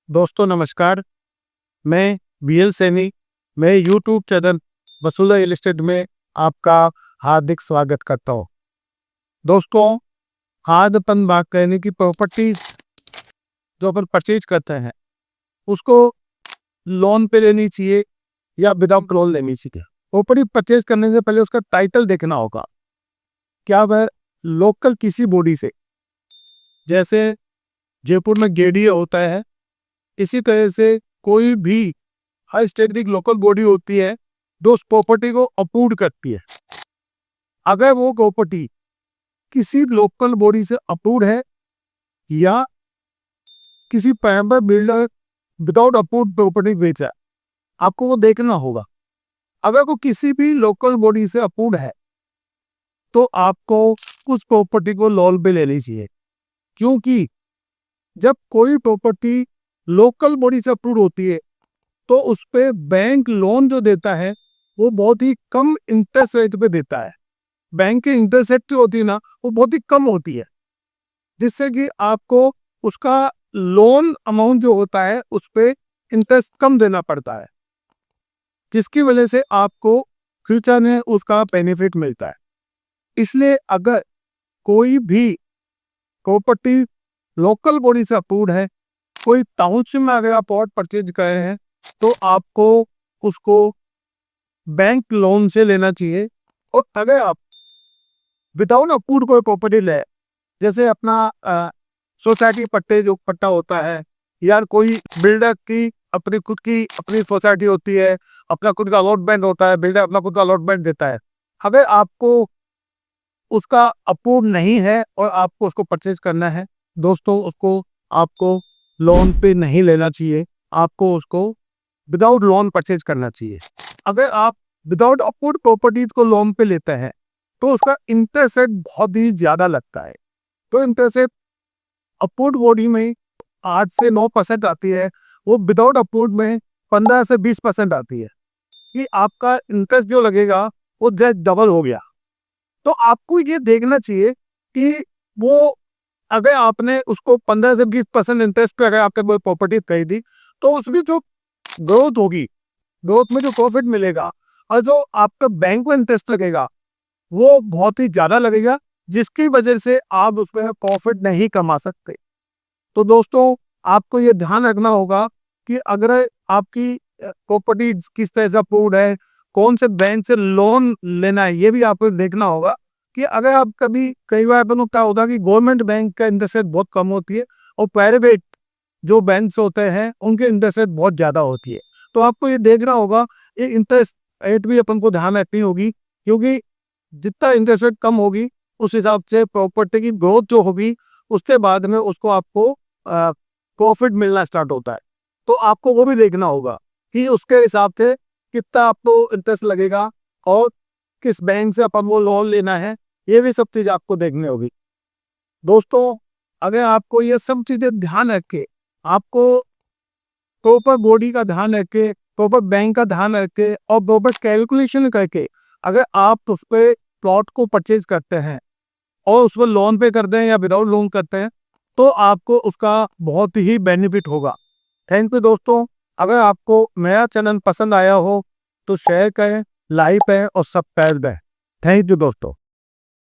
दोस्तों नमस्कार। मैं बीएल सैनी। मैं यूट्यूब चैनल वसूला रियल एस्टेट में आपका हार्दिक स्वागत करता हूँ। दोस्तों, आज अपन बात करेंगे कि प्रॉपर्टीज जो अपन परचेज करते हैं उसको लोन पे लेनी चाहिए या विदाउट लोन लेनी चाहिए। प्रॉपर्टी परचेज करने से पहले उसका टाइटल देखना होगा, क्या वह लोकल किसी बॉडी से, जैसे जयपुर में गेडीए होता है, इसी तरह से कोई भी हाई स्टेट की लोकल बॉडी होती है जो उस प्रॉपर्टी को अप्रूव करती है। अगर वो प्रॉपर्टी किसी लोकल बॉडी से अप्रूव है या किसी private builder without approve property बेचा है, आपको वो देखना होगा। अगर वो किसी भी लोकल बॉडी से अप्रूव है तो आपको उस प्रॉपर्टी को लोन पे लेनी चाहिए, क्योंकि जब कोई प्रॉपर्टी लोकल बॉडी से अप्रूव होती है तो उस पे बैंक लोन जो देता है वो बहुत ही कम इंटरेस्ट रेट पे देता है। बैंक की इंटरेस्ट रेट जो होती है ना, वो बहुत ही कम होती है, जिससे कि आपको उसका लोन अमाउंट जो होता है उस पे इंटरेस्ट कम देना पड़ता है, जिसकी वजह से आपको फ्यूचर में उसका बेनिफिट मिलता है। इसलिए अगर कोई भी प्रॉपर्टी लोकल बॉडी से अप्रूव है, कोई टाउनशिप में अगर आप प्लॉट परचेज कर रहे हैं तो आपको उसको बैंक लोन से लेना चाहिए। और अगर आप विदाउट अप्रूव कोई प्रॉपर्टी ले, जैसे अपना सोसाइटी पट्टे जो पट्टा होता है, यार कोई बिल्डर की अपनी सोसाइटी होती है, अपना खुद का अलॉटमेंट होता है, बिल्डर अपना खुद का अलॉटमेंट देता है। अगर आपको उसका अप्रूव नहीं है और आपको उसको परचेज करना है, दोस्तों उसको आपको लोन पे नहीं लेना चाहिए, आपको उसको विदाउट लोन परचेज करना चाहिए। अगर आप विदाउट अप्रूव्ड प्रॉपर्टीज को लोन पे लेते हैं तो उसका इंटरेस्ट रेट बहुत ही ज्यादा लगता है। तो इंटरेस्ट रेट अप्रूव्ड बॉडी में 8 से 9% आती है, वो विदाउट अप्रूव्ड में 15 से 20% आती है, कि आपका इंटरेस्ट जो लगेगा वो जस्ट डबल हो गया। तो आपको ये देखना चाहिए कि वो अगर आपने उसको 15 से 20% इंटरेस्ट पे अगर आपने कोई प्रॉपर्टी खरीदी तो उसमें जो ग्रोथ होगी, ग्रोथ में जो प्रॉफिट मिलेगा और जो आपका बैंक में इंटरेस्ट लगेगा वो बहुत ही ज्यादा लगेगा, जिसकी वजह से आप उसमें प्रॉफिट नहीं कमा सकते। तो दोस्तों, आपको ये ध्यान रखना होगा कि अगर आपकी प्रॉपर्टी किस तरह से अप्रूव्ड है, कौन से बैंक से लोन लेना है, ये भी आपको देखना होगा। कि अगर आप कई बार क्या होता है कि गवर्नमेंट बैंक का इंटरेस्ट रेट बहुत कम होती है और प्राइवेट जो बैंक्स होते हैं उनके इंटरेस्ट रेट बहुत ज़्यादा होती है। तो आपको ये देखना होगा, ये इंटरेस्ट रेट भी अपन को ध्यान रखनी होगी, क्योंकि जितना इंटरेस्ट रेट कम होगी उस हिसाब से प्रॉपर्टी की ग्रोथ जो होगी उसके बाद में उसको आपको प्रॉफिट मिलना स्टार्ट होता है। तो आपको वो भी देखना होगा कि उसके हिसाब से कितना आपको इंटरेस्ट लगेगा और किस बैंक से अपन वो लोन लेना है, ये भी सब चीज़ आपको देखनी होगी। दोस्तों, अगर आपको ये सब चीज़ें ध्यान रख के, आपको प्रॉपर बॉडी का ध्यान रख के, प्रॉपर बैंक का ध्यान रख के और प्रॉपर कैलकुलेशन करके अगर आप उस पर प्लॉट को परचेज करते हैं और उस पर लोन पे करते हैं या विदाउट लोन करते हैं तो आपको उसका बहुत ही बेनिफिट होगा। थैंक यू दोस्तों। अगर आपको मेरा चैनल पसंद आया हो तो शेयर करें, लाइक करें और सब्सक्राइब करें। थैंक यू दोस्तों।